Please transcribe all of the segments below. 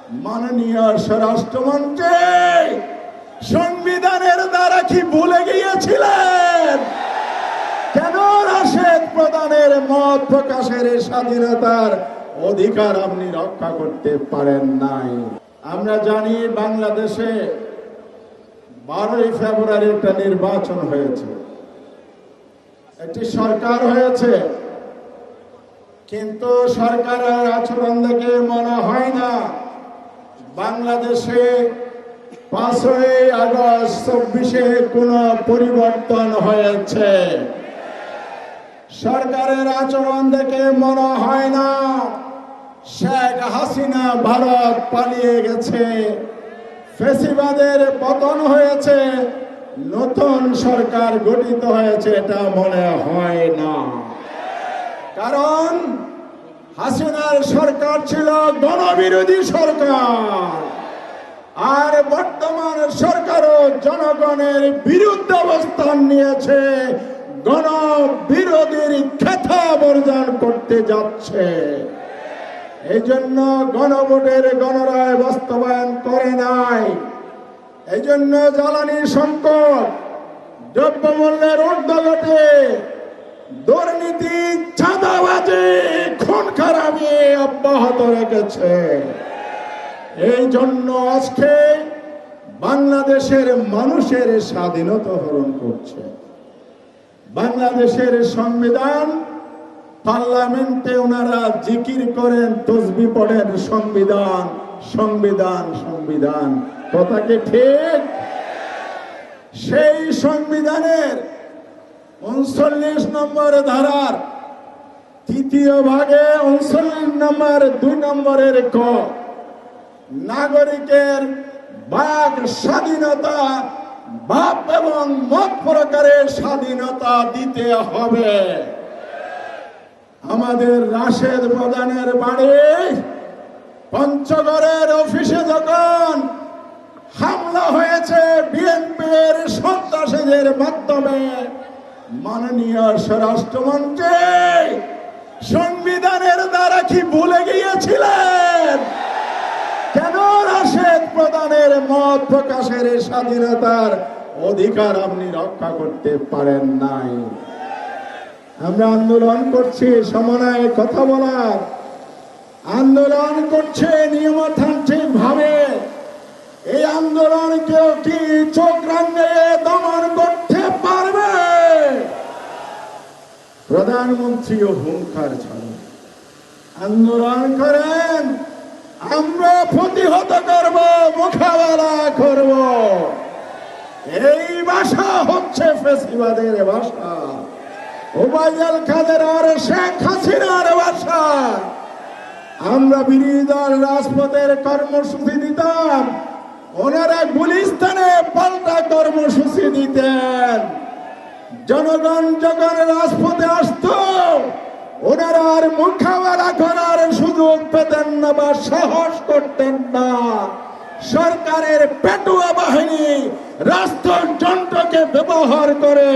মাননীয় স্বরাষ্ট্রমন্ত্রী সংবিধানের দ্বারা কি ভুলে গিয়েছিলেন? কেন রাশেদ প্রধানের মত প্রকাশের স্বাধীনতার অধিকার আপনি রক্ষা করতে পারেন নাই? আমরা জানি বাংলাদেশে 12ই ফেব্রুয়ারি একটা নির্বাচন হয়েছে, একটি সরকার হয়েছে, কিন্তু সরকারের আচরণ দেখে মনে হয় না বাংলাদেশে 5ই আগস্ট 24-এ কোনো পরিবর্তন হয়েছে। সরকারের আচরণ দেখে মনে হয় না শেখ হাসিনা ভারত পালিয়ে গেছে, ফ্যাসিবাদের পতন হয়েছে, নতুন সরকার গঠিত হয়েছে, এটা মনে হয় না। কারণ হাসিনার সরকার ছিল গণবিরোধী সরকার, আর বর্তমান সরকারও জনগণের বিরুদ্ধে অবস্থান নিয়েছে, গণবিরোধীর খেতা বর্জন করতে যাচ্ছে। এই জন্য গণভোটের গণরায় বাস্তবায়ন করে নাই। এই জন্য জ্বালানি সংকট, দ্রব্যমূল্যের ঊর্ধ্বগতি, দুর্নীতি, চাঁদাবাজি, খুন খারাপি অব্যাহত রেখেছে। এই জন্য আজকে বাংলাদেশের মানুষের স্বাধীনতা হরণ করছে। বাংলাদেশের সংবিধান, পার্লামেন্টে ওনারা জিকির করেন, তসবি পড়েন, সংবিধান সংবিধান সংবিধান, কথা কি ঠিক? সেই সংবিধানের 39 নম্বর ধারার 3য় ভাগে 39 নম্বর 2 নম্বরের ক, নাগরিকের বাক স্বাধীনতা, ভাব এবং মত প্রকারের স্বাধীনতা দিতে হবে। আমাদের রাশেদ প্রধানের বাড়ি পঞ্চগড়ের অফিসে যখন হামলা হয়েছে বিএনপির সন্ত্রাসীদের মাধ্যমে, মাননীয় স্বরাষ্ট্রমন্ত্রী সংবিধানের দ্বারা কি ভুলে গিয়েছিলেন? কেন রাশেদ প্রধানের মত প্রকাশের স্বাধীনতার অধিকার আপনি রক্ষা করতে পারেন নাই? আমরা আন্দোলন করছি সমন্বয়ে কথা বলার, আন্দোলন করছে নিয়মতান্ত্রিক ভাবে। এই আন্দোলন কেউ কি চোখ রাঙিয়ে দমন করতে পারবে? প্রধানমন্ত্রীও হুঙ্কার ছাড়েন, আন্দোলন করেন, আমরা প্রতিহত করব, মোকাবেলা করব। এই ভাষা হচ্ছে ফ্যাসিবাদের ভাষা, ওবায়দুল কাদের আর শেখ হাসিনার ভাষা। আমরা বিরোধী দল রাজপথের কর্মসূচি দিতাম, ওনারা গুলিস্তানে পাল্টা কর্মসূচি দিতেন। জনগণ যখন রাজপথে আসত, ওনারা আর মোকাবেলা করার সুযোগ পেতেন না বা সাহস করতেন না। সরকারের পেটুয়া বাহিনী রাষ্ট্রযন্ত্রকে ব্যবহার করে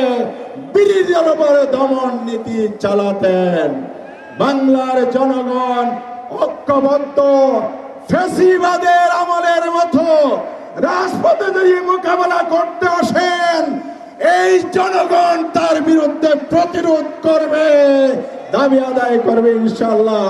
বিরোধী দলের উপর দমন নীতি চালাতেন। বাংলার জনগণ ঐক্যবদ্ধ, ফ্যাসিবাদের আমলের মতো রাজপথে যদি মোকাবেলা করতে আসেন, এই জনগণ তার বিরুদ্ধে প্রতিরোধ করবে, দাবি আদায় করবে ইনশাআল্লাহ।